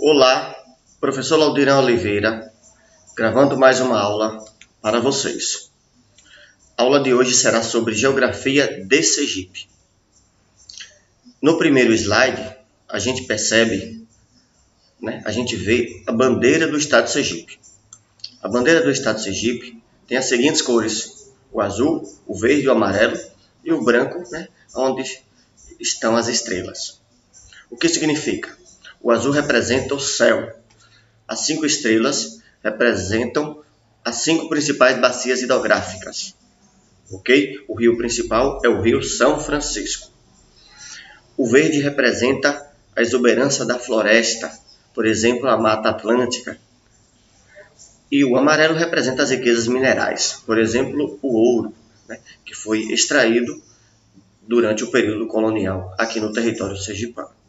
Olá, professor Laudirão Oliveira, gravando mais uma aula para vocês. A aula de hoje será sobre Geografia de Sergipe. No primeiro slide, a gente percebe, a gente vê a bandeira do estado de Sergipe. A bandeira do estado de Sergipe tem as seguintes cores: o azul, o verde, o amarelo e o branco, onde estão as estrelas. O que significa? O azul representa o céu. As 5 estrelas representam as 5 principais bacias hidrográficas. Ok? O rio principal é o Rio São Francisco. O verde representa a exuberância da floresta, por exemplo, a Mata Atlântica. E o amarelo representa as riquezas minerais, por exemplo, o ouro, que foi extraído durante o período colonial aqui no território sergipano.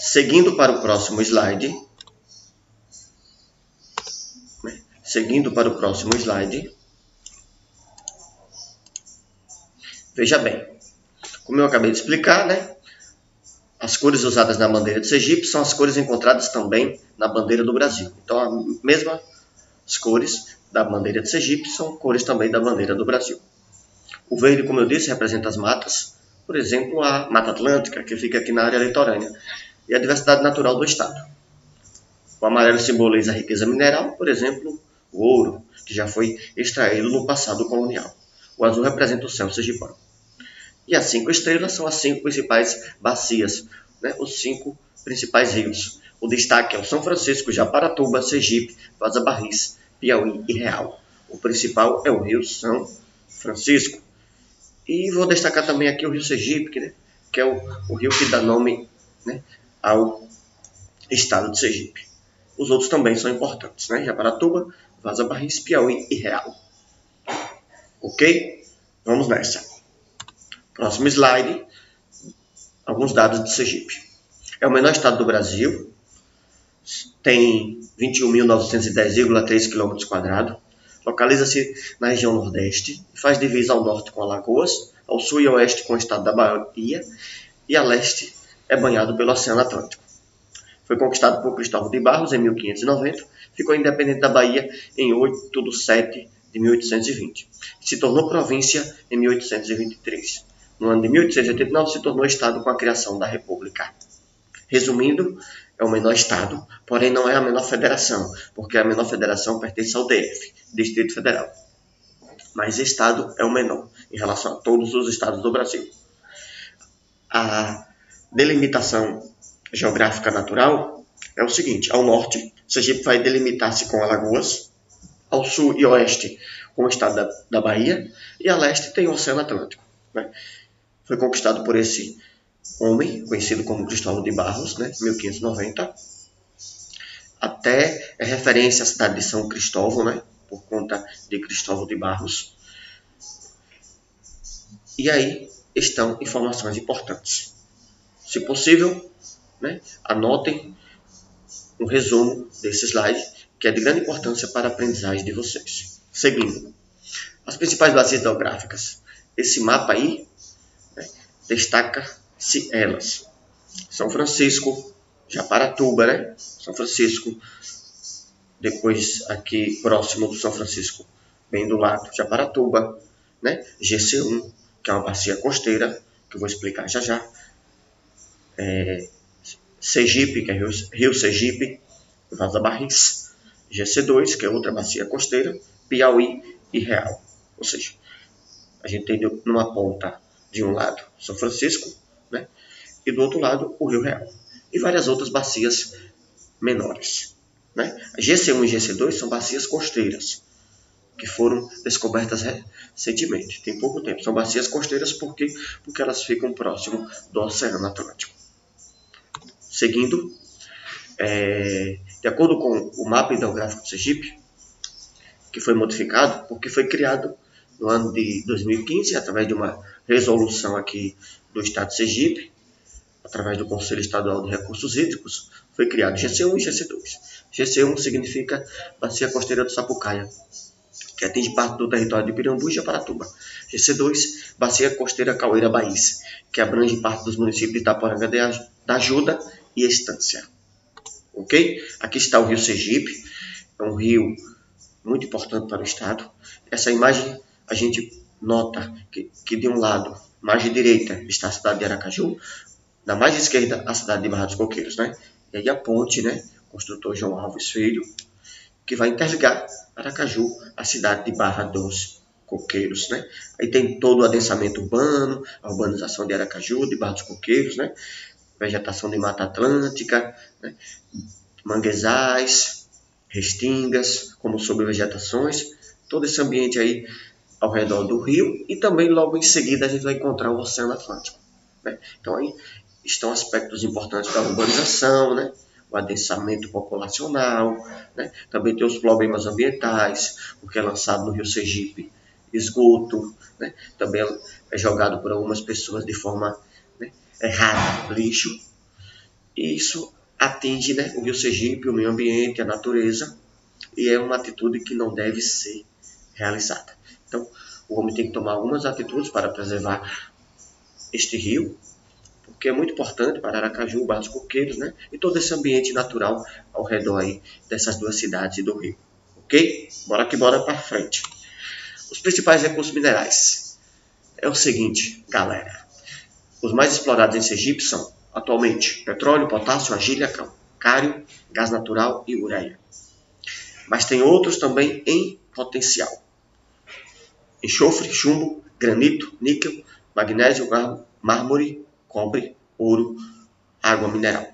Seguindo para o próximo slide. Veja bem, como eu acabei de explicar, as cores usadas na bandeira de Sergipe são as cores encontradas também na bandeira do Brasil. Então, as mesmas cores da bandeira de Sergipe são cores também da bandeira do Brasil. O verde, como eu disse, representa as matas, por exemplo, a Mata Atlântica, que fica aqui na área litorânea, e a diversidade natural do estado. O amarelo simboliza a riqueza mineral, por exemplo, o ouro, que já foi extraído no passado colonial. O azul representa o céu sergipano. E as 5 estrelas são as 5 principais bacias, os 5 principais rios. O destaque é o São Francisco, Japaratuba, Sergipe, Vaza Barris, Piauí e Real. O principal é o Rio São Francisco. E vou destacar também aqui o Rio Sergipe, que é o rio que dá nome ao estado de Sergipe. Os outros também são importantes, Japaratuba, Vaza Barris, Piauí e Real. Ok? Vamos nessa. Próximo slide. Alguns dados de Sergipe. É o menor estado do Brasil. Tem 21.910,3 km². Localiza-se na região Nordeste. Faz divisa ao norte com Alagoas, ao sul e ao oeste com o estado da Bahia e a leste é banhado pelo Oceano Atlântico. Foi conquistado por Cristóvão de Barros em 1590. Ficou independente da Bahia em 8 de 7 de 1820. Se tornou província em 1823. No ano de 1889 se tornou estado com a criação da República. Resumindo, é o menor estado, porém não é a menor federação, porque a menor federação pertence ao DF, Distrito Federal. Mas estado é o menor em relação a todos os estados do Brasil. A delimitação geográfica natural é o seguinte: ao norte, Sergipe vai delimitar-se com Alagoas, ao sul e oeste com o estado da Bahia, e a leste tem o Oceano Atlântico. Foi conquistado por esse homem, conhecido como Cristóvão de Barros, 1590. Até é referência à cidade de São Cristóvão, por conta de Cristóvão de Barros. E aí estão informações importantes. Se possível, anotem um resumo desse slide, que é de grande importância para a aprendizagem de vocês. Seguindo, as principais bacias hidrográficas. Esse mapa aí destaca-se elas: São Francisco, Japaratuba, São Francisco, depois aqui próximo do São Francisco, bem do lado, Japaratuba, GC1, que é uma bacia costeira, que eu vou explicar já já. Sergipe, que é Rio Sergipe, Vaza Barris, GC2, que é outra bacia costeira, Piauí e Real. Ou seja, a gente tem numa ponta, de um lado, São Francisco, e do outro lado, o Rio Real. E várias outras bacias menores. GC1 e GC2 são bacias costeiras, que foram descobertas recentemente, tem pouco tempo. São bacias costeiras porque elas ficam próximo do Oceano Atlântico. Seguindo, de acordo com o mapa hidrográfico de Sergipe, que foi modificado porque foi criado no ano de 2015, através de uma resolução aqui do estado de Sergipe, através do Conselho Estadual de Recursos Hídricos, foi criado GC1 e GC2. GC1 significa Bacia Costeira do Sapucaia, que atinge parte do território de Pirambu e Japaratuba. GC2, Bacia Costeira Caueira Baís, que abrange parte dos municípios de Itaporanga da Ajuda e Estância. ok? Aqui está o rio Sergipe, é um rio muito importante para o estado. Essa imagem a gente nota que de um lado, margem direita, está a cidade de Aracaju, na margem esquerda, a cidade de Barra dos Coqueiros, né? E aí a ponte, né? Construtor João Alves Filho, que vai interligar Aracaju à cidade de Barra dos Coqueiros, né? Aí tem todo o adensamento urbano, a urbanização de Aracaju, de Barra dos Coqueiros, né? Vegetação de Mata Atlântica, né? Manguezais, restingas, como sobrevegetações, todo esse ambiente aí ao redor do rio, e também logo em seguida a gente vai encontrar o Oceano Atlântico, né? Então aí estão aspectos importantes da urbanização, né? O adensamento populacional, né? Também tem os problemas ambientais, porque é lançado no Rio Sergipe esgoto, né? Também é jogado por algumas pessoas de forma, né, errada, lixo, e isso atinge, né, o Rio Sergipe, o meio ambiente, a natureza, e é uma atitude que não deve ser realizada. Então, o homem tem que tomar algumas atitudes para preservar este rio, porque é muito importante para Aracaju, Barra dos Coqueiros, né? E todo esse ambiente natural ao redor aí dessas duas cidades e do rio. Ok? Bora que bora para frente. Os principais recursos minerais. É o seguinte, galera. Os mais explorados em Sergipe são, atualmente, petróleo, potássio, argila, calcário, gás natural e ureia. Mas tem outros também em potencial. Enxofre, chumbo, granito, níquel, magnésio, mármore, cobre, ouro, água mineral.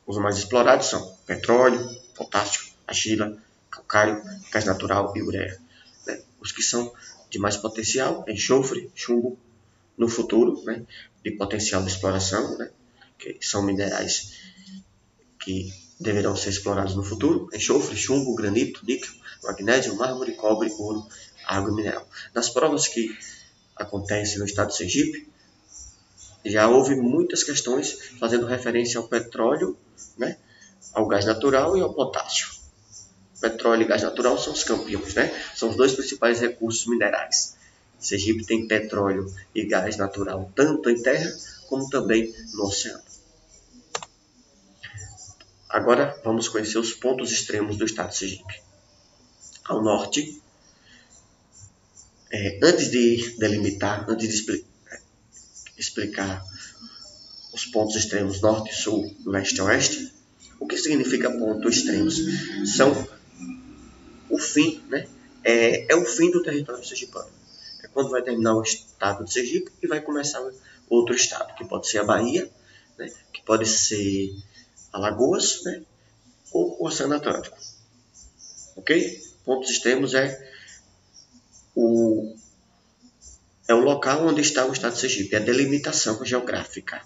Os mais explorados são petróleo, potássio, argila, calcário, gás natural e ureia. Os que são de mais potencial, enxofre, chumbo, no futuro, né, de potencial de exploração, né, que são minerais que deverão ser explorados no futuro, enxofre, chumbo, granito, níquel, magnésio, mármore, cobre, ouro, água mineral. Nas provas que acontecem no estado de Sergipe, já houve muitas questões fazendo referência ao petróleo, né, ao gás natural e ao potássio. Petróleo e gás natural são os campeões, né? São os dois principais recursos minerais. Sergipe tem petróleo e gás natural tanto em terra como também no oceano. Agora vamos conhecer os pontos extremos do estado de Sergipe. Ao norte, antes de delimitar, antes de explicar os pontos extremos norte, sul, leste e oeste, o que significa pontos extremos? São o fim, né? É o fim do território sergipano. É quando vai terminar o estado de Sergipe e vai começar outro estado, que pode ser a Bahia, né? Que pode ser Alagoas, né? Ou o Oceano Atlântico. Ok? Pontos extremos é o local onde está o estado de Sergipe, é a delimitação geográfica.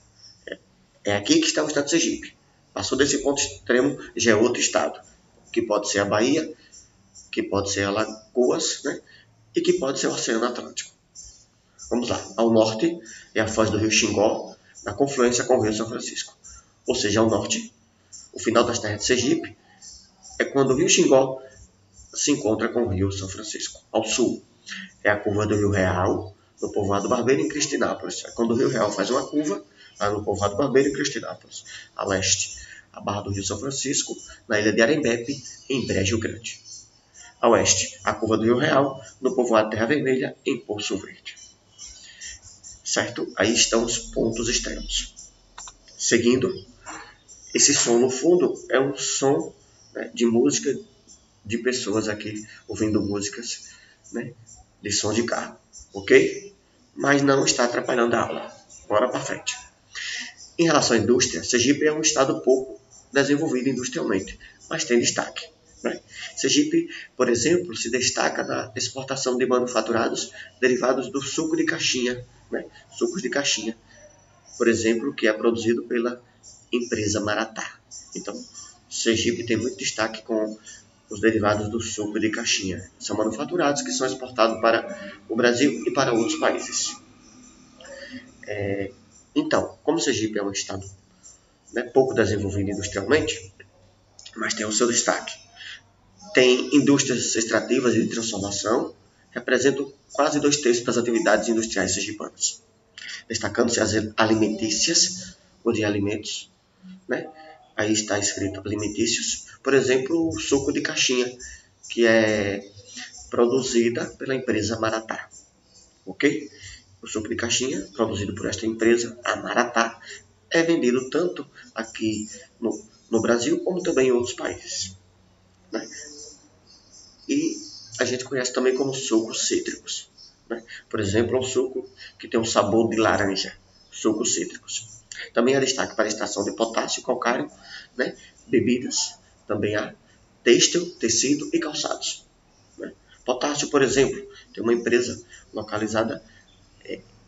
É aqui que está o estado de Sergipe. Passou desse ponto extremo, já é outro estado, que pode ser a Bahia, que pode ser Alagoas, né? E que pode ser o Oceano Atlântico. Vamos lá. Ao norte é a foz do rio Xingó, na confluência com o rio São Francisco. Ou seja, ao norte, o final das terras de Sergipe é quando o rio Xingó se encontra com o rio São Francisco. Ao sul é a curva do rio Real, no povoado Barbeiro, em Cristinápolis. É quando o rio Real faz uma curva, lá no povoado Barbeiro, em Cristinápolis. A leste, a barra do rio São Francisco, na ilha de Arembepe, em Brejo Grande. A oeste, a curva do rio Real, no povoado Terra Vermelha, em Poço Verde. Certo? Aí estão os pontos extremos. Seguindo, esse som no fundo é um som, né, de música de pessoas aqui ouvindo músicas, né, de som de carro, ok? Mas não está atrapalhando a aula. Bora para frente. Em relação à indústria, Sergipe é um estado pouco desenvolvido industrialmente, mas tem destaque, né? Sergipe, por exemplo, se destaca na exportação de manufaturados derivados do suco de caixinha, né? Sucos de caixinha, por exemplo, que é produzido pela empresa Maratá. Então, Sergipe tem muito destaque com os derivados do suco de caixinha. São manufaturados que são exportados para o Brasil e para outros países. Então, como Sergipe é um estado, né, pouco desenvolvido industrialmente, mas tem o seu destaque. Tem indústrias extrativas e de transformação, representam quase 2/3 das atividades industriais sergipanas, destacando-se as alimentícias, ou de alimentos, né, aí está escrito alimentícios, por exemplo, o suco de caixinha, que é produzida pela empresa Maratá, ok? O suco de caixinha, produzido por esta empresa, a Maratá, é vendido tanto aqui no Brasil como também em outros países, né? E a gente conhece também como sucos cítricos, né? Por exemplo, um suco que tem um sabor de laranja, sucos cítricos. Também há destaque para a extração de potássio, calcário, né? Bebidas, também há têxtil, tecido e calçados, né? Potássio, por exemplo, tem uma empresa localizada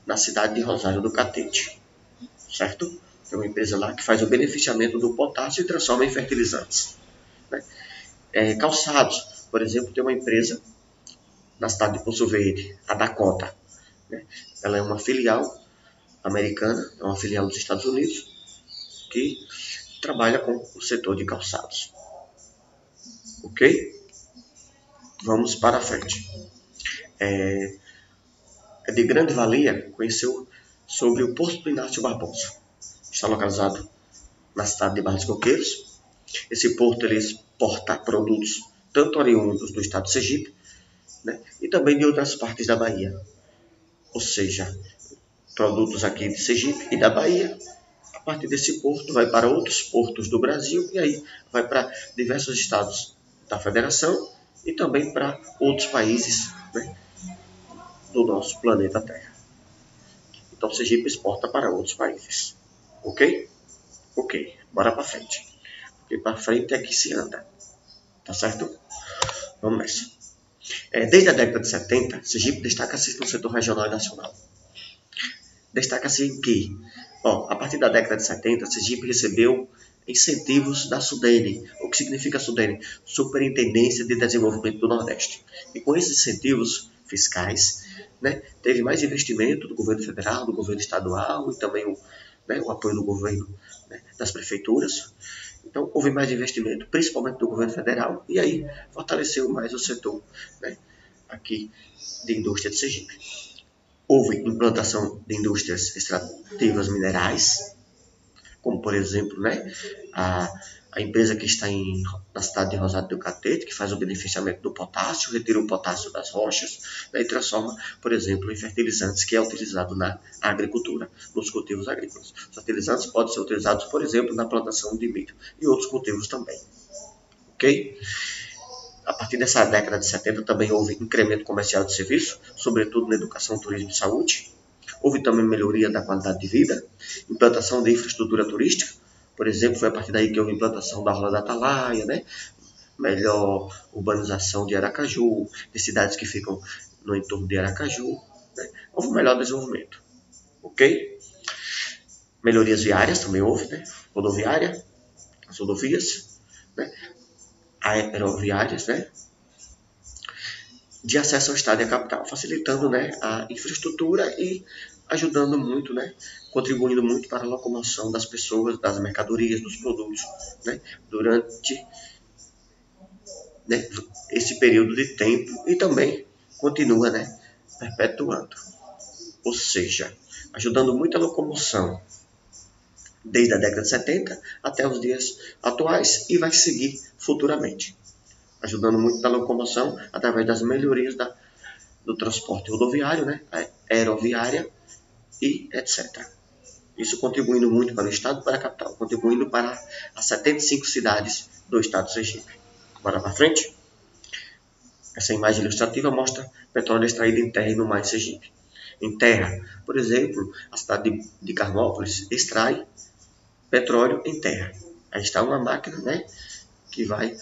na cidade de Rosário do Catete, certo? Tem uma empresa lá que faz o beneficiamento do potássio e transforma em fertilizantes, né? Calçados, por exemplo, tem uma empresa na cidade de Poço Verde, a Dakota, né? Ela é uma filial americana, é uma filial dos Estados Unidos, que trabalha com o setor de calçados. Ok? Vamos para frente. É de grande valia conhecer sobre o Porto do Inácio Barbosa. Está localizado na cidade de Barra dos Coqueiros. Esse porto ele exporta produtos tanto oriundos do estado de Sergipe, né, e também de outras partes da Bahia. Ou seja, produtos aqui de Sergipe e da Bahia, a partir desse porto vai para outros portos do Brasil e aí vai para diversos estados da federação e também para outros países, né, do nosso planeta Terra. Então, Sergipe exporta para outros países. Ok? Ok. Bora para frente. Porque para frente é que se anda. Tá certo? Vamos nessa. Desde a década de 70, Sergipe destaca-se no setor regional e nacional. Destaca-se que, a partir da década de 70, Sergipe recebeu incentivos da SUDENE. O que significa SUDENE? Superintendência de Desenvolvimento do Nordeste. E com esses incentivos fiscais, né, teve mais investimento do governo federal, do governo estadual e também o apoio do governo, né, das prefeituras. Então, houve mais investimento, principalmente do governo federal, e aí fortaleceu mais o setor, né, aqui de indústria de Sergipe. Houve implantação de indústrias extrativas minerais, como por exemplo, né, a empresa que está na cidade de Rosário do Catete, que faz o beneficiamento do potássio, retira o potássio das rochas, né, e transforma, por exemplo, em fertilizantes, que é utilizado na agricultura, nos cultivos agrícolas. Os fertilizantes podem ser utilizados, por exemplo, na plantação de milho e outros cultivos também. Ok? A partir dessa década de 70 também houve incremento comercial de serviços, sobretudo na educação, turismo e saúde. Houve também melhoria da qualidade de vida, implantação de infraestrutura turística. Por exemplo, foi a partir daí que houve implantação da Orla da Atalaia, né? Melhor urbanização de Aracaju, de cidades que ficam no entorno de Aracaju, né? Houve um melhor desenvolvimento. Ok? Melhorias viárias também houve, né? Rodoviária, as rodovias, né? Aeroviárias, né, de acesso ao estado e à capital, facilitando, né, a infraestrutura e ajudando muito, né, contribuindo muito para a locomoção das pessoas, das mercadorias, dos produtos, né, durante, né, esse período de tempo e também continua, né, perpetuando. Ou seja, ajudando muito a locomoção desde a década de 70 até os dias atuais e vai seguir futuramente, ajudando muito na locomoção através das melhorias do transporte rodoviário, né, aeroviária e etc. Isso contribuindo muito para o estado e para a capital, contribuindo para as 75 cidades do estado de Sergipe. Bora para frente? Essa imagem ilustrativa mostra petróleo extraído em terra e no mar de Sergipe. Em terra, por exemplo, a cidade de Carmópolis extrai petróleo em terra. Aí está uma máquina, né, que vai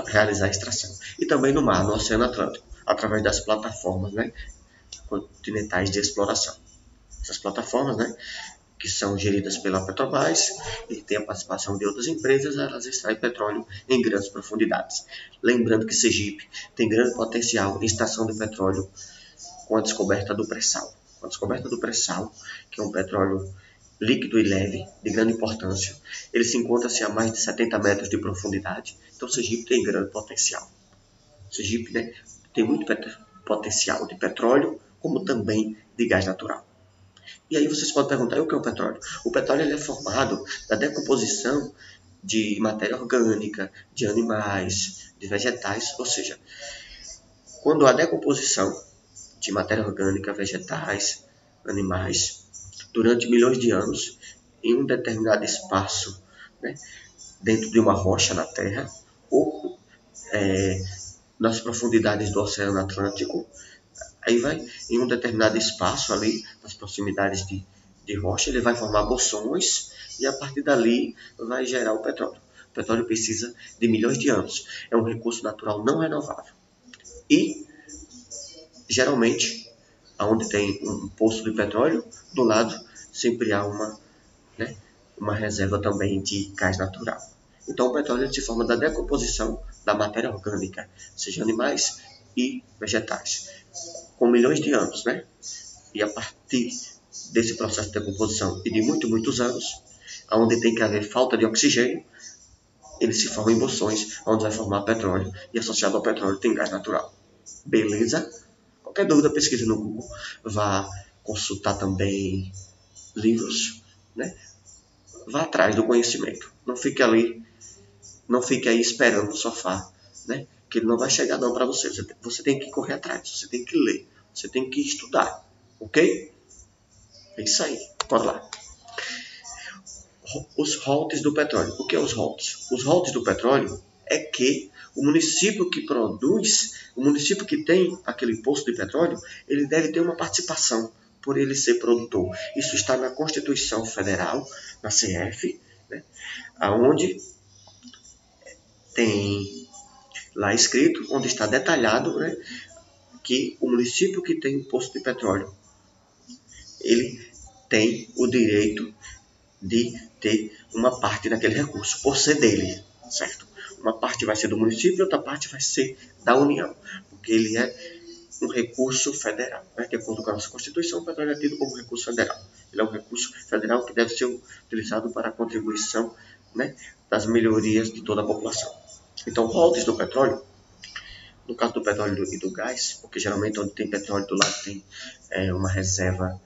realizar a extração. E também no mar, no Oceano Atlântico, através das plataformas, né, continentais de exploração. Essas plataformas, né, que são geridas pela Petrobras e tem a participação de outras empresas, elas extraem petróleo em grandes profundidades. Lembrando que Sergipe tem grande potencial em extração de petróleo com a descoberta do pré-sal. Com a descoberta do pré-sal, que é um petróleo líquido e leve, de grande importância, ele se encontra-se a mais de 70 metros de profundidade, então Sergipe tem grande potencial. Sergipe, né, tem muito potencial de petróleo, como também de gás natural. E aí vocês podem perguntar, o que é o petróleo? O petróleo ele é formado da decomposição de matéria orgânica, de animais, de vegetais, ou seja, quando há decomposição de matéria orgânica, vegetais, animais, durante milhões de anos, em um determinado espaço, né, dentro de uma rocha na Terra, ou nas profundidades do Oceano Atlântico, aí vai em um determinado espaço ali, nas proximidades de rocha, ele vai formar bolsões e a partir dali vai gerar o petróleo. O petróleo precisa de milhões de anos. É um recurso natural não renovável. E, geralmente, onde tem um poço de petróleo, do lado sempre há uma reserva também de gás natural. Então, o petróleo se forma da decomposição da matéria orgânica, seja animais e vegetais, com milhões de anos, né? E a partir desse processo de decomposição e de muitos anos, onde tem que haver falta de oxigênio, ele se forma em bolsões, onde vai formar petróleo, e associado ao petróleo tem gás natural. Beleza? Qualquer dúvida, pesquise no Google. Vá consultar também livros, né? Vá atrás do conhecimento. Não fique aí esperando no sofá, né? Que ele não vai chegar não para você. Você tem que correr atrás, você tem que ler, você tem que estudar, ok? É isso aí, bora lá. Os royalties do petróleo. O que é os royalties? Os royalties do petróleo é que o município que produz, o município que tem aquele poço de petróleo, ele deve ter uma participação por ele ser produtor. Isso está na Constituição Federal, na CF, né, onde tem lá escrito, onde está detalhado, né, que o município que tem o poço de petróleo, ele tem o direito de ter uma parte daquele recurso, por ser dele, certo? Uma parte vai ser do município e outra parte vai ser da União, porque ele é um recurso federal, né? De acordo com a nossa Constituição, o petróleo é tido como recurso federal. Ele é um recurso federal que deve ser utilizado para a contribuição, né, das melhorias de toda a população. Então, royalties do petróleo, no caso do petróleo e do gás, porque geralmente onde tem petróleo do lado tem uma reserva,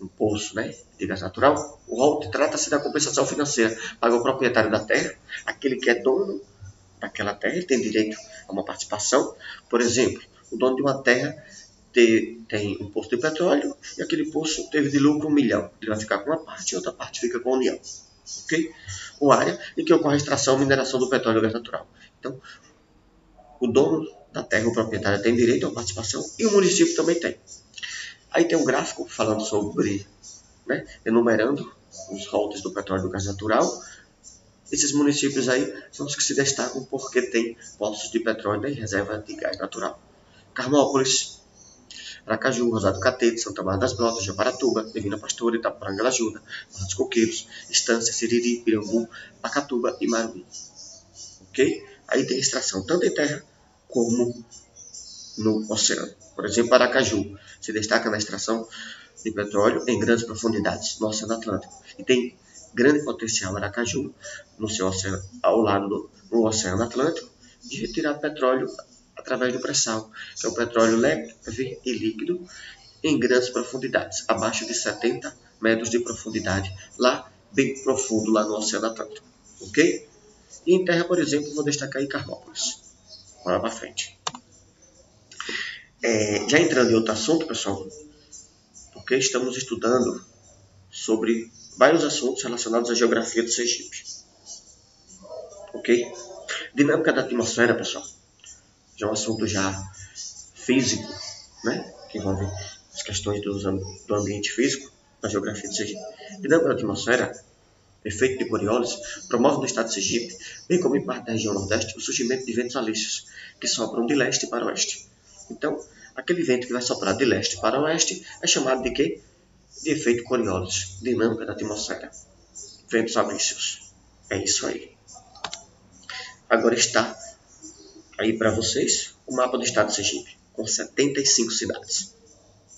um poço, né, de gás natural, o royalty trata-se da compensação financeira para o proprietário da terra, aquele que é dono daquela terra, ele tem direito a uma participação. Por exemplo, o dono de uma terra tem um poço de petróleo e aquele poço teve de lucro 1 milhão. Ele vai ficar com uma parte e outra parte fica com a União. Ok? Uma área em que ocorre a extração e mineração do petróleo e gás natural. Então, o dono da terra, o proprietário, tem direito a uma participação e o município também tem. Aí tem um gráfico falando sobre, né, enumerando os royalties do petróleo e do gás natural. Esses municípios aí são os que se destacam porque tem poços de petróleo e reserva de gás natural. Carmópolis, Aracaju, Rosado Catete, Santa Maria das Brotas, Japaratuba, Divina Pastora, Itaporanga da Ajuda, Barra dos Coqueiros, Estância, Siriri, Pirambu, Pacatuba e Marumim. Ok? Aí tem extração tanto em terra como no oceano. Por exemplo, Aracaju se destaca na extração de petróleo em grandes profundidades no Oceano Atlântico. E tem grande potencial Aracaju, no seu oceano, ao lado do Oceano Atlântico, de retirar petróleo através do pré-sal, que é o petróleo leve e líquido em grandes profundidades, abaixo de 70 metros de profundidade, lá bem profundo, lá no Oceano Atlântico. Ok? E em terra, por exemplo, vou destacar aí Carmópolis. Bora para frente. Já entrando em outro assunto, pessoal, porque estamos estudando sobre vários assuntos relacionados à geografia do Sergipe. Ok? Dinâmica da atmosfera, pessoal, já é um assunto já físico, né? Que envolve as questões do ambiente físico, da geografia do Sergipe. Dinâmica da atmosfera, efeito de Coriolis, promove no estado de Sergipe, bem como em parte da região nordeste, o surgimento de ventos alísios, que sopram de leste para oeste. Então, aquele vento que vai soprar de leste para oeste é chamado de quê? De efeito Coriolis, dinâmica da atmosfera. Ventos alísios. É isso aí. Agora está aí para vocês o mapa do estado de Sergipe, com 75 cidades.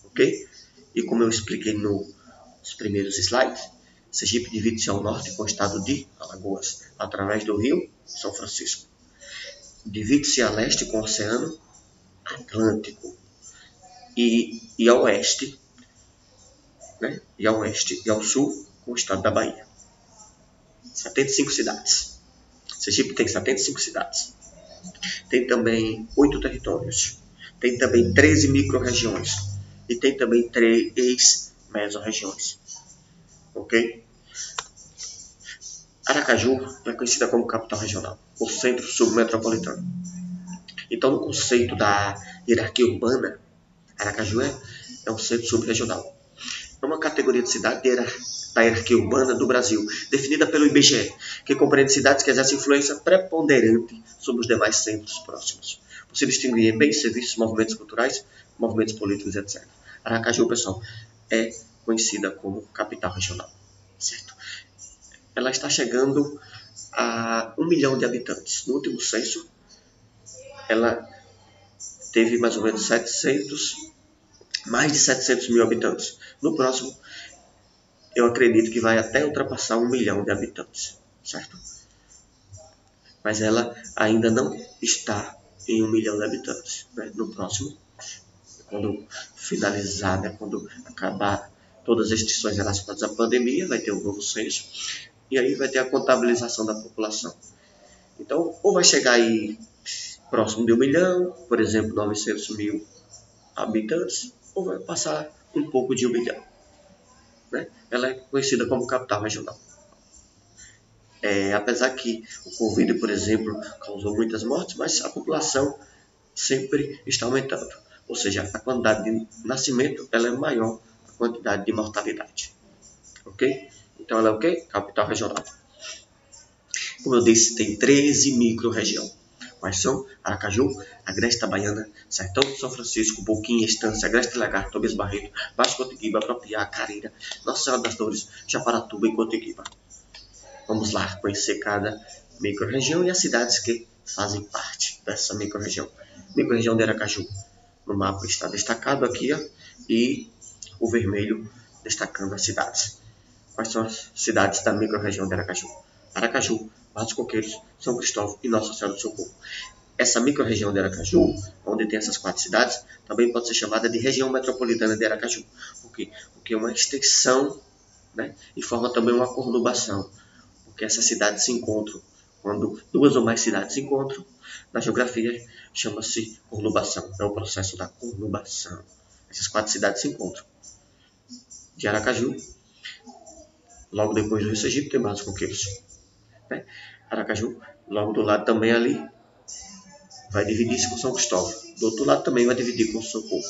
Ok? E como eu expliquei nos primeiros slides, Sergipe divide-se ao norte com o estado de Alagoas, através do rio São Francisco. Divide-se a leste com o Oceano Atlântico. E ao oeste, né? E ao sul com o estado da Bahia. 75 cidades. Sergipe tem 75 cidades. Tem também 8 territórios. Tem também 13 micro-regiões. E tem também 3 mesorregiões. Ok? Aracaju é conhecida como capital regional, ou centro submetropolitano. Então, no conceito da hierarquia urbana, Aracaju é um centro subregional. É uma categoria de cidade da hierarquia urbana do Brasil, definida pelo IBGE, que compreende cidades que exercem influência preponderante sobre os demais centros próximos, por se distinguir em bens, serviços, movimentos culturais, movimentos políticos, etc. Aracaju, pessoal, é conhecida como capital regional, certo? Ela está chegando a 1 milhão de habitantes. No último censo, ela teve mais ou menos mais de 700 mil habitantes. No próximo, eu acredito que vai até ultrapassar 1 milhão de habitantes, certo? Mas ela ainda não está em 1 milhão de habitantes. Né? No próximo, quando finalizar, né? Quando acabar todas as restrições relacionadas à pandemia, vai ter um novo censo. E aí vai ter a contabilização da população. Então, ou vai chegar aí próximo de 1 milhão, por exemplo, 900 mil habitantes, ou vai passar um pouco de 1 milhão. Né? Ela é conhecida como capital regional. Apesar que o Covid, por exemplo, causou muitas mortes, mas a população sempre está aumentando. Ou seja, a quantidade de nascimento ela é maior que a quantidade de mortalidade. Ok? Então ela é o quê? Capital regional. Como eu disse, tem 13 micro-regiões. Quais são? Aracaju, Agreste Itabaiana, Sertão do São Francisco, Boquim, Estância, Agreste Lagarto, Tobias Barreto, Baixo Contiguiba, Propriá, Careira, Nossa Senhora das Dores, Japaratuba e Contiguiba. Vamos lá conhecer cada micro-região e as cidades que fazem parte dessa micro-região. Micro-região de Aracaju, no mapa está destacado aqui, ó, e o vermelho destacando as cidades. Quais são as cidades da micro-região de Aracaju? Aracaju, Barra dos Coqueiros, São Cristóvão e Nossa Senhora do Socorro. Essa micro-região de Aracaju, onde tem essas 4 cidades, também pode ser chamada de região metropolitana de Aracaju. Por quê? Porque é uma extensão, né, e forma também uma conurbação. Porque essas cidades se encontram. Quando 2 ou mais cidades se encontram, na geografia chama-se conurbação. É o processo da conurbação. Essas 4 cidades se encontram. De Aracaju, logo depois do Rio Sergipe, tem Barra dos Coqueiros. Né? Aracaju, logo do lado também ali, vai dividir-se com São Cristóvão. Do outro lado também vai dividir com Socorro.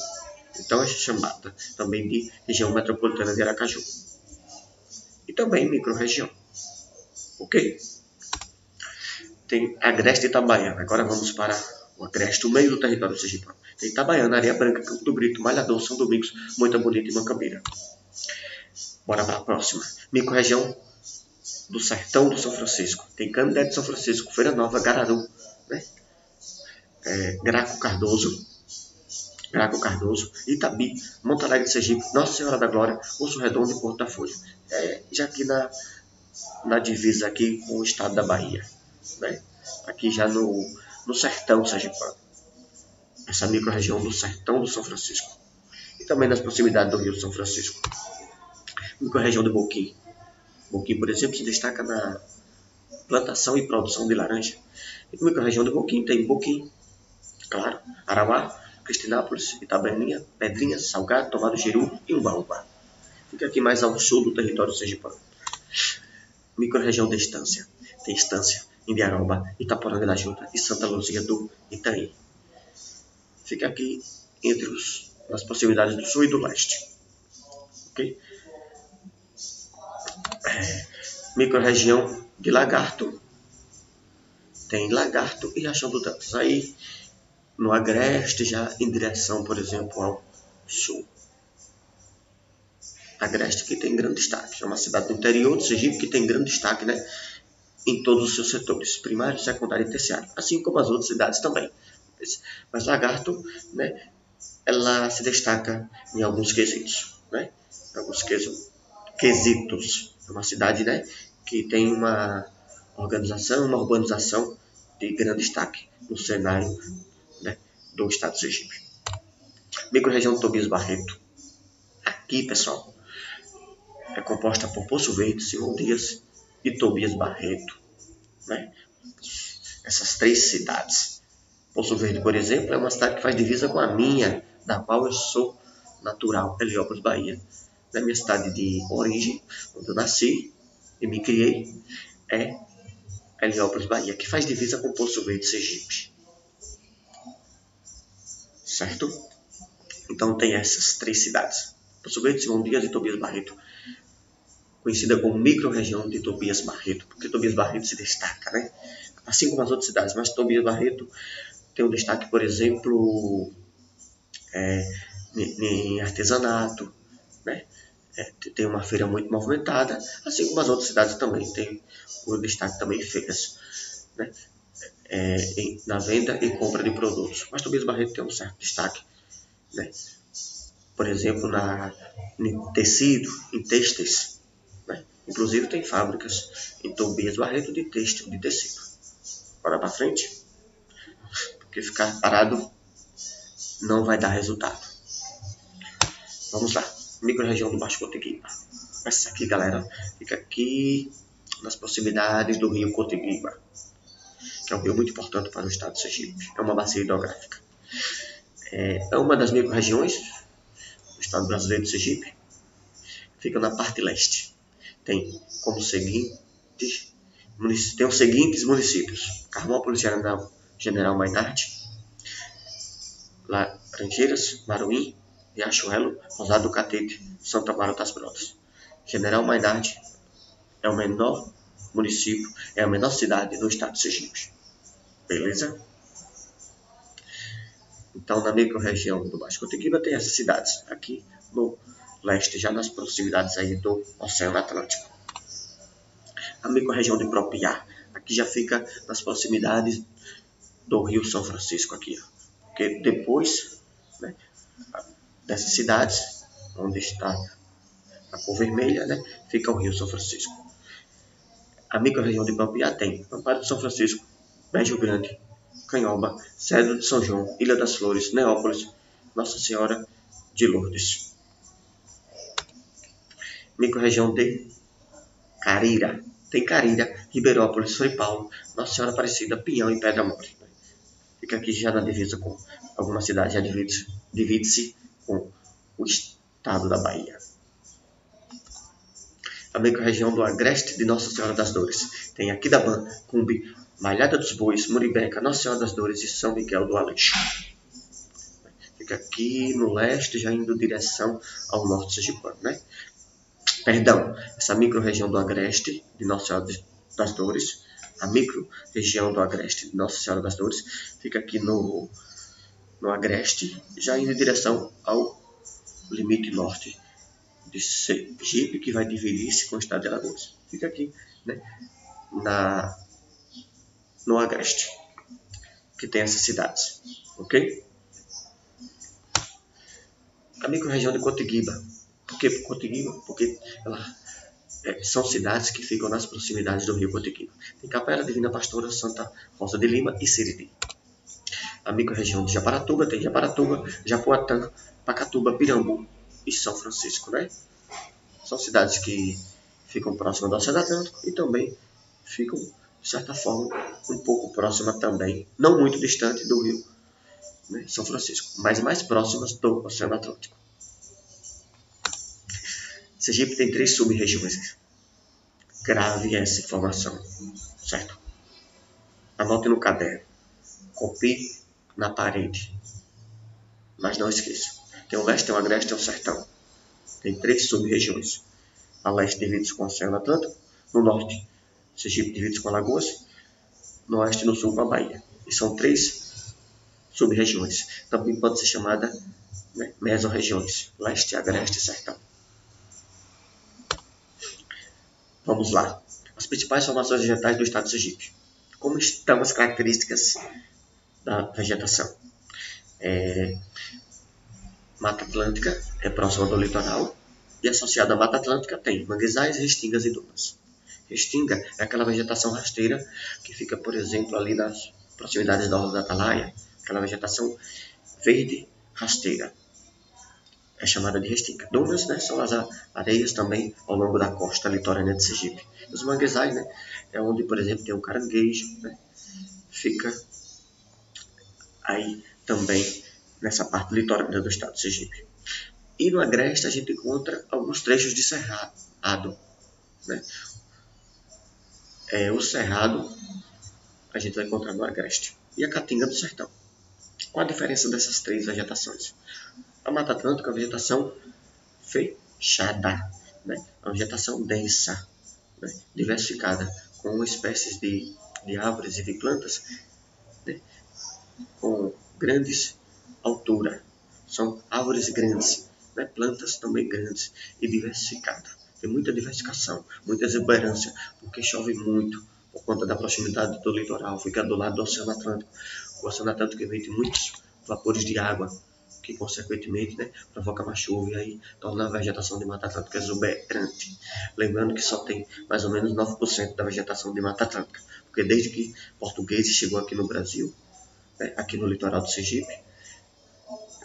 Então é chamada também de região metropolitana de Aracaju. E também micro-região. Ok? Tem Agreste e Itabaiana. Agora vamos para o Agreste, o meio do território sergipano. Tem Itabaiana, Areia Branca, Campo do Brito, Malhador, São Domingos, Moita Bonita e Mancambeira. Bora para a próxima. Micro-região do Sertão do São Francisco. Tem Canindé de São Francisco, Feira Nova, Gararu, né? Graco Cardoso, Itabi, Monte Alegre de Sergipe, Nossa Senhora da Glória, Osso Redondo e Porto da Folha. Já aqui na divisa aqui com o estado da Bahia. Né? Aqui já no sertão sergipano. Essa micro-região do Sertão do São Francisco. E também nas proximidades do Rio São Francisco. Micro-região de Boquim. Boquim, por exemplo, se destaca na plantação e produção de laranja. E na micro-região de Boquim tem Boquim, claro, Arauá, Cristinápolis, Itaberninha, Pedrinhas, Salgado, Tomado Jeru e Umbaúba. Fica aqui mais ao sul do território sergipano. Micro-região de Estância. Tem Estância, Indiaroba, Itaporanga da Juta e Santa Luzia do Itaí. Fica aqui nas proximidades do sul e do leste. Ok? Micro-região de Lagarto. Tem Lagarto e Riachão do Dantas. Aí no Agreste, já em direção, por exemplo, ao sul. Agreste que tem grande destaque. É uma cidade do interior do Sergipe que tem grande destaque, né, em todos os seus setores, primário, secundário e terciário, assim como as outras cidades também. Mas Lagarto, né, ela se destaca em alguns quesitos. Né? Alguns quesitos. É uma cidade, né, que tem uma organização, uma urbanização de grande destaque no cenário, né, do estado do Sergipe. Micro-região de Tobias Barreto. Aqui, pessoal, é composta por Poço Verde, Simão Dias e Tobias Barreto. Né? essas 3 cidades. Poço Verde, por exemplo, é uma cidade que faz divisa com a minha, da qual eu sou natural, Heliópolis, Bahia. Na minha cidade de origem, onde eu nasci e me criei, é Heliópolis, Bahia, que faz divisa com Poço Verde, Sergipe. Certo? Então tem essas 3 cidades. Poço Verde, Simão Dias e Tobias Barreto, conhecida como micro-região de Tobias Barreto, porque Tobias Barreto se destaca, né? Assim como as outras cidades, mas Tobias Barreto tem um destaque, por exemplo, em artesanato, né? Tem uma feira muito movimentada, assim como as outras cidades também tem o destaque também em feiras, né? Na venda e compra de produtos. Mas Tobias Barreto tem um certo destaque, né? Por exemplo, em tecido, em têxteis, né? Inclusive tem fábricas em Tobias Barreto de têxtil, de tecido. Bora para frente, porque ficar parado não vai dar resultado. Vamos lá, micro-região do Baixo Coteguiba. Essa aqui, galera, fica aqui nas proximidades do rio Coteguiba, que é um rio muito importante para o estado de Sergipe. É uma bacia hidrográfica. É uma das micro-regiões do estado brasileiro de Sergipe. Fica na parte leste. Tem os seguintes municípios: Carmópolis, General Mainardi, Laranjeiras, Maruim, Riachuelo, Rosado do Catete, Santa Amaro das Brotas. General Mainardi é o menor município, é a menor cidade do estado de Sergipe. Beleza? Então, na micro-região do Baixo Coteguiba tem essas cidades. Aqui no leste, já nas proximidades aí do Oceano Atlântico. A micro-região de Propiá, aqui já fica nas proximidades do Rio São Francisco aqui, ó. Porque depois, né, dessas cidades, onde está a cor vermelha, né, fica o Rio São Francisco. A micro-região de Propiá tem Amparo de São Francisco, Brejo Grande, Canhoba, Cedro de São João, Ilha das Flores, Neópolis, Nossa Senhora de Lourdes. Micro-região de Carira. Tem Carira, Ribeirópolis, Frei Paulo, Nossa Senhora Aparecida, Pinhão e Pedra Mole. Fica aqui já na divisa com algumas cidades, já divide-se com o estado da Bahia. A micro-região do Agreste de Nossa Senhora das Dores. Tem Aquidauã, Cumbe, Malhada dos Bois, Muribeca, Nossa Senhora das Dores e São Miguel do Aleixo. Fica aqui no leste, já indo em direção ao norte sergipano, né? Perdão, essa micro-região do Agreste de Nossa Senhora das Dores, a micro-região do Agreste de Nossa Senhora das Dores, fica aqui no Agreste, já indo em direção ao limite norte de Sergipe, que vai dividir-se com o estado de Alagoas. Fica aqui, né, no Agreste, que tem essas cidades, ok? A micro-região de Coteguiba. Por que Coteguiba? Porque são cidades que ficam nas proximidades do rio Coteguiba. Tem Capela, Divina Pastora, Santa Rosa de Lima e Siriri. A micro-região de Japaratuba tem Japaratuba, Japoatã, Pacatuba, Pirambu e São Francisco, né? São cidades que ficam próximas do Oceano Atlântico e também ficam, de certa forma, um pouco próximas também, não muito distante do rio, né, São Francisco, mas mais próximas do Oceano Atlântico. Sergipe tem 3 sub-regiões. Grave essa informação, certo? Anote no caderno. Copie na parede. Mas não esqueça. Tem o leste, tem o agreste, tem o sertão. Tem 3 sub-regiões. A leste divide-se com o Oceano Atlântico. No norte, Sergipe divide-se com Alagoas. No oeste e no sul com a Bahia. E são 3 sub-regiões. Também pode ser chamada, né, mesorregiões. Leste, agreste e sertão. Vamos lá. As principais formações vegetais do estado de Sergipe. Como estão as características da vegetação? Mata Atlântica é próxima do litoral e associada à Mata Atlântica tem manguezais, restingas e dunas. Restinga é aquela vegetação rasteira que fica, por exemplo, ali nas proximidades da Orla da Atalaia, aquela vegetação verde rasteira. é chamada de restinga. Dunas, né, são as areias também ao longo da costa litorânea de Sergipe. Os manguezais, né, é onde, por exemplo, tem o caranguejo, né, fica aí também nessa parte litorânea do estado de Sergipe. E no agreste a gente encontra alguns trechos de cerrado, né? O cerrado a gente vai encontrar no agreste e a caatinga do sertão. Qual a diferença dessas três vegetações? A Mata Atlântica é uma vegetação fechada, né? É uma vegetação densa, né? Diversificada, com espécies de árvores e de plantas, né? Com grandes alturas. São árvores grandes, né? Plantas também grandes e diversificadas. Tem muita diversificação, muita exuberância, porque chove muito por conta da proximidade do litoral, fica do lado do Oceano Atlântico. O Oceano Atlântico emite muitos vapores de água, que consequentemente, né, provoca mais chuva e aí torna a vegetação de Mata Atlântica exuberante. Lembrando que só tem mais ou menos 9% da vegetação de Mata Atlântica, porque desde que portugueses chegou aqui no Brasil, né, aqui no litoral do Sergipe,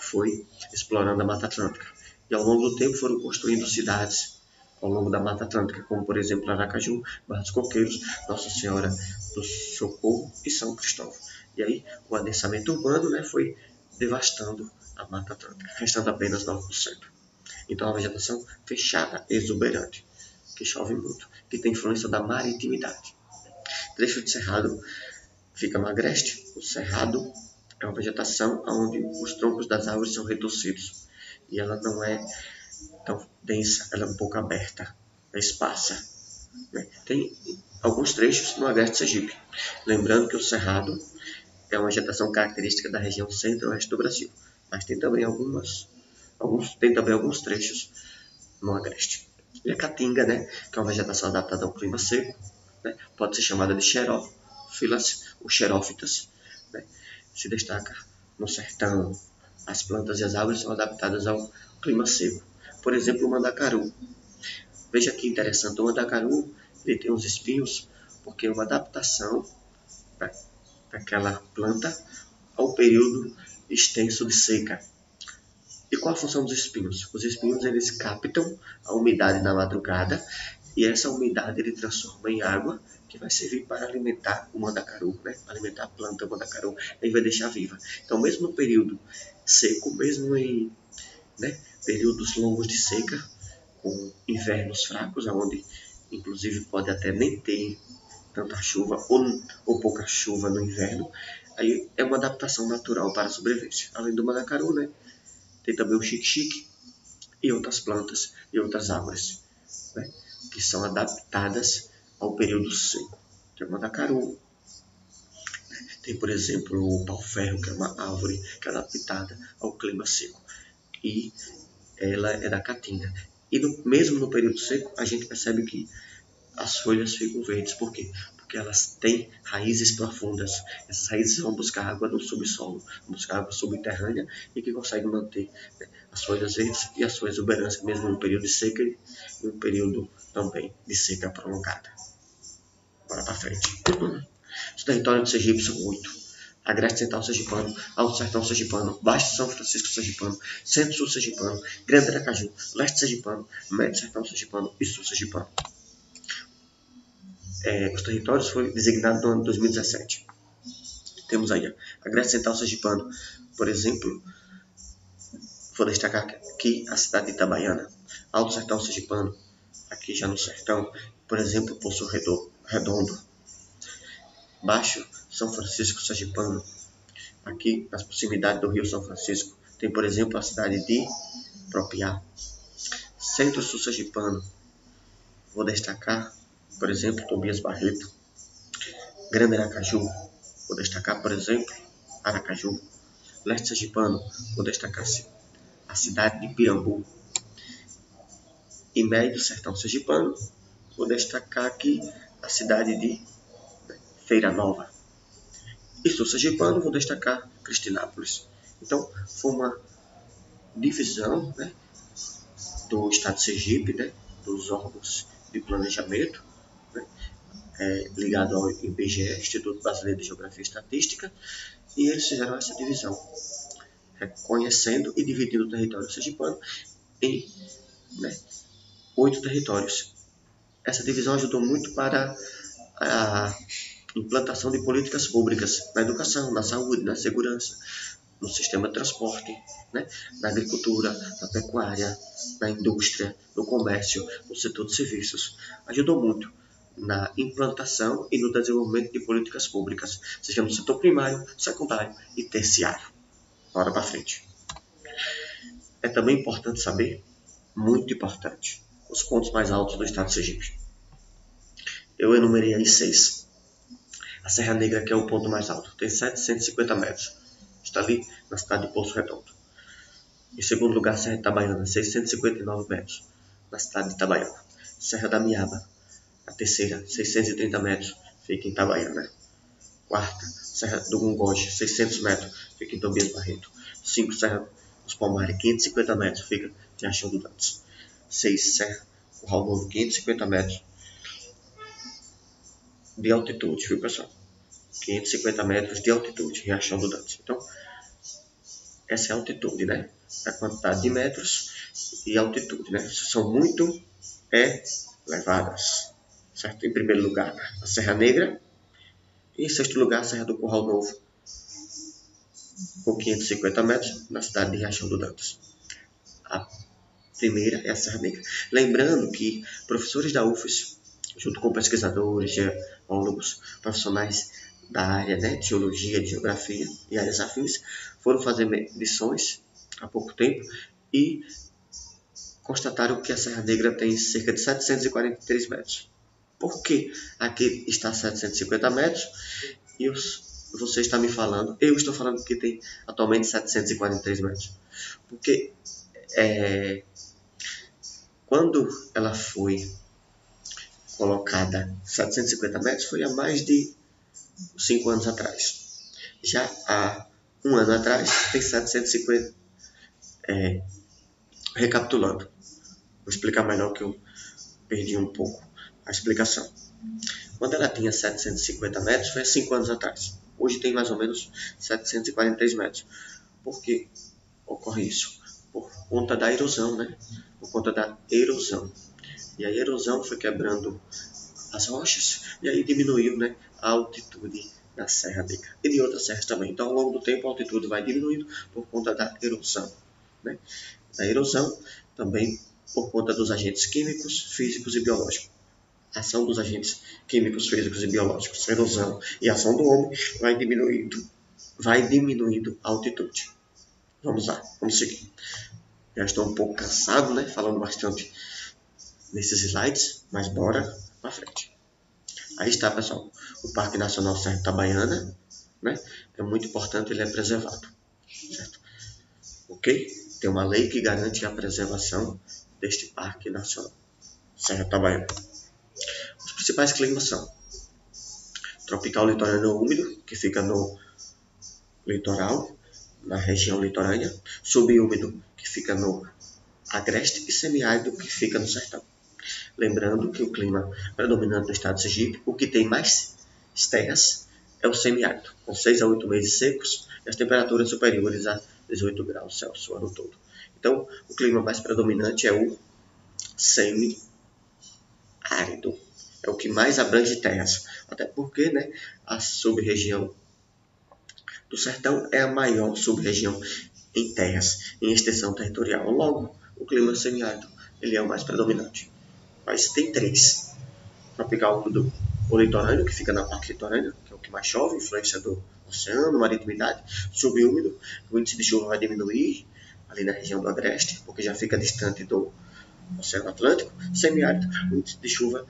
foi explorando a Mata Atlântica. E ao longo do tempo foram construindo cidades ao longo da Mata Atlântica, como por exemplo Aracaju, Barra dos Coqueiros, Nossa Senhora do Socorro e São Cristóvão. E aí o adensamento urbano, né, foi devastando a Mata Atlântica, restando apenas 9%. Então a vegetação fechada, exuberante, que chove muito, que tem influência da maritimidade. Trecho de cerrado fica no agreste. O cerrado é uma vegetação onde os troncos das árvores são retorcidos e ela não é tão densa, ela é um pouco aberta, é esparsa, né? Tem alguns trechos no agreste de Sergipe. Lembrando que o cerrado é uma vegetação característica da região centro-oeste do Brasil, mas tem também alguns trechos no agreste. E a caatinga, né, que é uma vegetação adaptada ao clima seco, né, pode ser chamada de xerófilas ou xerófitas, né, se destaca no sertão. As plantas e as árvores são adaptadas ao clima seco. Por exemplo, o mandacaru. Veja que interessante, o mandacaru ele tem uns espinhos porque é uma adaptação daquela planta ao período extenso de seca. E qual a função dos espinhos? Os espinhos eles captam a umidade na madrugada e essa umidade ele transforma em água que vai servir para alimentar o mandacaru, né? Para alimentar a planta do mandacaru e vai deixar viva. Então, mesmo no período seco, mesmo em, né, períodos longos de seca, com invernos fracos, onde inclusive pode até nem ter tanta chuva ou pouca chuva no inverno, aí é uma adaptação natural para a sobrevivência. Além do mandacaru, né, tem também o xique-xique e outras plantas e outras árvores, né, que são adaptadas ao período seco. Tem o mandacaru, tem, por exemplo, o pau-ferro, que é uma árvore que é adaptada ao clima seco. E ela é da caatinga. E mesmo no período seco, a gente percebe que as folhas ficam verdes. Por quê? Porque elas têm raízes profundas. Essas raízes vão buscar água no subsolo, vão buscar água subterrânea e que conseguem manter, né, as folhas verdes e a sua exuberância, mesmo no período de seca e no período também de seca prolongada. Bora para frente. Os territórios do Sergipe são 8. Agreste Central Sergipano, Alto Sertão Sergipano, Baixo São Francisco Sergipano, Centro-Sul Sergipano, Grande Aracaju, Leste Sergipano, Médio Sertão Sergipano e Sul Sergipano. Os territórios foram designados no ano de 2017. Temos aí Agreste Central Sergipano, por exemplo, vou destacar aqui a cidade de Itabaiana. Alto Sertão Sergipano, aqui já no sertão, por exemplo, Poço Redondo. Baixo São Francisco Sergipano, aqui nas proximidades do Rio São Francisco, tem, por exemplo, a cidade de Propiá. Centro-Sul Sergipano, vou destacar, por exemplo, Tobias Barreto. Grande Aracaju, vou destacar, por exemplo, Aracaju. Leste Sergipano, vou destacar a cidade de Pirambu. E Médio Sertão Sergipano, vou destacar aqui a cidade de Feira Nova. E Sul Sergipano, vou destacar Cristinápolis. Então, foi uma divisão, né, do Estado de Sergipe, né, dos órgãos de planejamento, né, ligado ao IBGE, Instituto Brasileiro de Geografia e Estatística, e eles fizeram essa divisão, reconhecendo e dividindo o território sergipano em 8 territórios. Essa divisão ajudou muito para a implantação de políticas públicas na educação, na saúde, na segurança, no sistema de transporte, na agricultura, na pecuária, na indústria, no comércio, no setor de serviços. Ajudou muito na implantação e no desenvolvimento de políticas públicas, seja no setor primário, secundário e terciário. Bora para frente. É também importante saber, muito importante, os pontos mais altos do estado de Sergipe. Eu enumerei aí 6. A Serra Negra, que é o ponto mais alto, tem 750 metros. Está ali na cidade de Poço Redondo. Em segundo lugar, Serra Itabaiana, 659 metros, na cidade de Itabaiana. Serra da Miaba, a terceira, 630 metros, fica em Itabaiana. Quarta, Serra do Gungoje, 600 metros, fica em Tobias Barreto. 5, Serra dos Palmares, 550 metros, fica em Riachão do Dantas. 6, Serra Curral Novo, 550 metros de altitude, viu, pessoal? 550 metros de altitude, Riachão do Dantas. Então, essa é a altitude, A quantidade de metros e altitude, São muito elevadas, certo? Em primeiro lugar, a Serra Negra. E em sexto lugar, a Serra do Curral Novo, com 550 metros, na cidade de Riachão do Dantas. A primeira é a Serra Negra. Lembrando que professores da UFES, junto com pesquisadores, geólogos, profissionais da área de geologia, de geografia e áreas afins, foram fazer medições há pouco tempo e constataram que a Serra Negra tem cerca de 743 metros. Por que aqui está 750 metros e você está me falando, eu estou falando que tem atualmente 743 metros? Porque quando ela foi colocada 750 metros, foi há mais de 5 anos atrás. Já há um ano atrás, tem 750. Recapitulando, vou explicar melhor que eu perdi um pouco a explicação. Quando ela tinha 750 metros, foi há 5 anos atrás. Hoje tem mais ou menos 743 metros. Por que ocorre isso? Por conta da erosão, Por conta da erosão. E a erosão foi quebrando as rochas e aí diminuiu, a altitude da Serra Negra e de outras serras também. Então, ao longo do tempo, a altitude vai diminuindo por conta da erosão, Da erosão, também por conta dos agentes químicos, físicos e biológicos. A ação dos agentes químicos, físicos e biológicos, a erosão e a ação do homem vai diminuindo a altitude. Vamos lá, vamos seguir. Já estou um pouco cansado, falando bastante nesses slides, mas bora para frente. Aí está, pessoal, o Parque Nacional Serra Itabaiana, é muito importante, ele é preservado, certo? Ok? Tem uma lei que garante a preservação deste Parque Nacional Serra Itabaiana. Os principais climas são tropical litorâneo úmido, que fica no litoral, na região litorânea, subúmido, que fica no agreste, e semiárido, que fica no sertão. Lembrando que o clima predominante no estado de Sergipe, o que tem mais terras, é o semiárido, com 6 a 8 meses secos e as temperaturas superiores a 18 graus Celsius o ano todo. Então, o clima mais predominante é o semiárido. É o que mais abrange terras, até porque a sub-região do sertão é a maior sub-região em terras, em extensão territorial. Logo, o clima semiárido ele é o mais predominante. Mas tem 3. Tropical úmido ou litorâneo, que fica na parte litorânea, que é o que mais chove, influência do oceano, maritimidade. Subúmido, o índice de chuva vai diminuir ali na região do agreste, porque já fica distante do Oceano Atlântico. Semiárido, o índice de chuva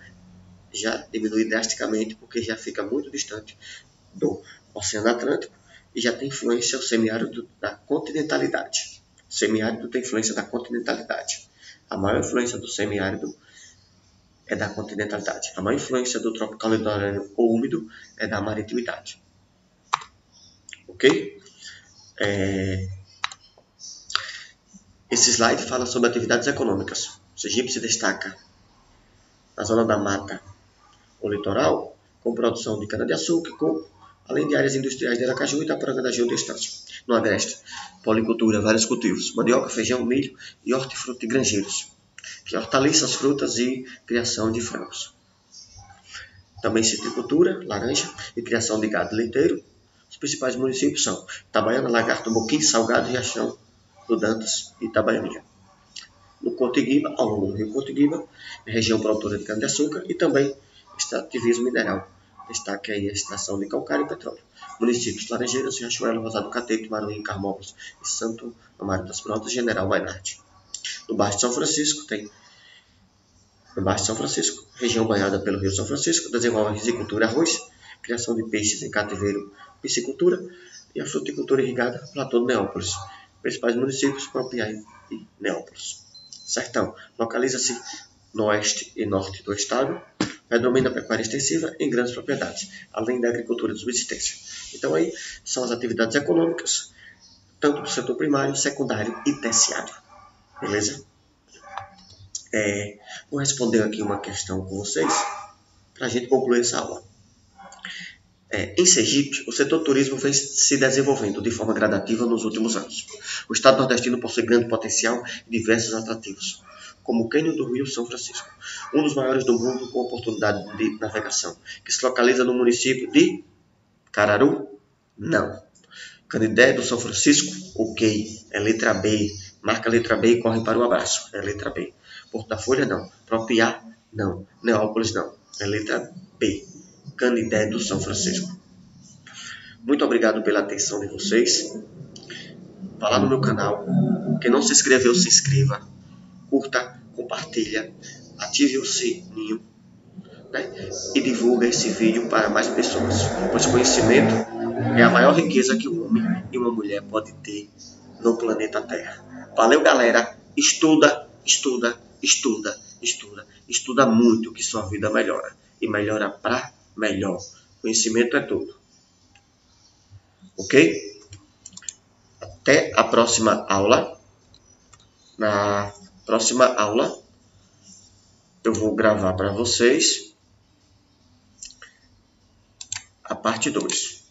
já diminui drasticamente, porque já fica muito distante do Oceano Atlântico e já tem influência o semiárido da continentalidade. O semiárido tem influência da continentalidade. A maior influência do semiárido é da continentalidade. A maior influência do tropical litorâneo ou úmido é da maritimidade. Ok? Esse slide fala sobre atividades econômicas. O Sergipe se destaca na zona da mata ou litoral com produção de cana-de-açúcar, coco, além de áreas industriais de Aracaju, Itaporanga da Gil do Estância. No Agreste, policultura, vários cultivos, mandioca, feijão, milho e hortifruti granjeiros, que é hortaliças, frutas e criação de frangos. Também citricultura, laranja e criação de gado leiteiro. Os principais municípios são Itabaiana, Lagarto, Boquim, Salgado, Riachão do Dantas e Itabaianinha. No Contiguiba, ao longo do rio Contiguiba, região produtora de cana-de-açúcar e também extrativismo mineral. Destaque aí a extração de calcário e petróleo. Municípios Laranjeiras, Riachuelo, Rosado Catete, Maruim, Carmópolis e Santo Amaro das Brotas, General Mainardi. No Baixo de São Francisco, região banhada pelo Rio São Francisco, desenvolve a risicultura, arroz, criação de peixes em cativeiro, piscicultura e a fruticultura irrigada, Platô de Neópolis. Principais municípios, Propiai e Neópolis. Sertão, localiza-se no oeste e norte do estado, predomina a pecuária extensiva em grandes propriedades, além da agricultura de subsistência. Então aí são as atividades econômicas, tanto do setor primário, secundário e terciário. Beleza? Vou responder aqui uma questão com vocês, para a gente concluir essa aula. Em Sergipe, o setor turismo vem se desenvolvendo de forma gradativa nos últimos anos. O estado nordestino possui grande potencial e diversos atrativos, como o Cânion do Rio São Francisco, um dos maiores do mundo com oportunidade de navegação, que se localiza no município de Cararu? Não. Canidé do São Francisco? Ok. É letra B. Marca a letra B e corre para o abraço. É letra B. Porto da Folha? Não. Propiá? Não. Neópolis? Não. É letra B. Canidé do São Francisco. Muito obrigado pela atenção de vocês. Vá lá no meu canal. Quem não se inscreveu, se inscreva. Curta, compartilha, ative o sininho, né? E divulga esse vídeo para mais pessoas. Pois conhecimento é a maior riqueza que um homem e uma mulher pode ter no planeta Terra. Valeu, galera. Estuda, estuda, estuda, estuda. Estuda muito que sua vida melhora. E melhora para melhor. Conhecimento é tudo. Ok? Até a próxima aula. Na próxima aula eu vou gravar para vocês a parte 2.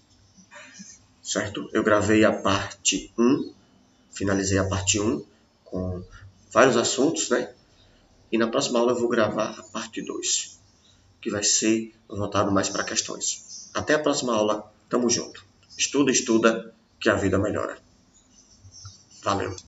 Certo? Eu gravei a parte 1, finalizei a parte 1 com vários assuntos, né? E na próxima aula eu vou gravar a parte 2, que vai ser voltado mais para questões. Até a próxima aula. Tamo junto. Estuda, estuda, que a vida melhora. Valeu!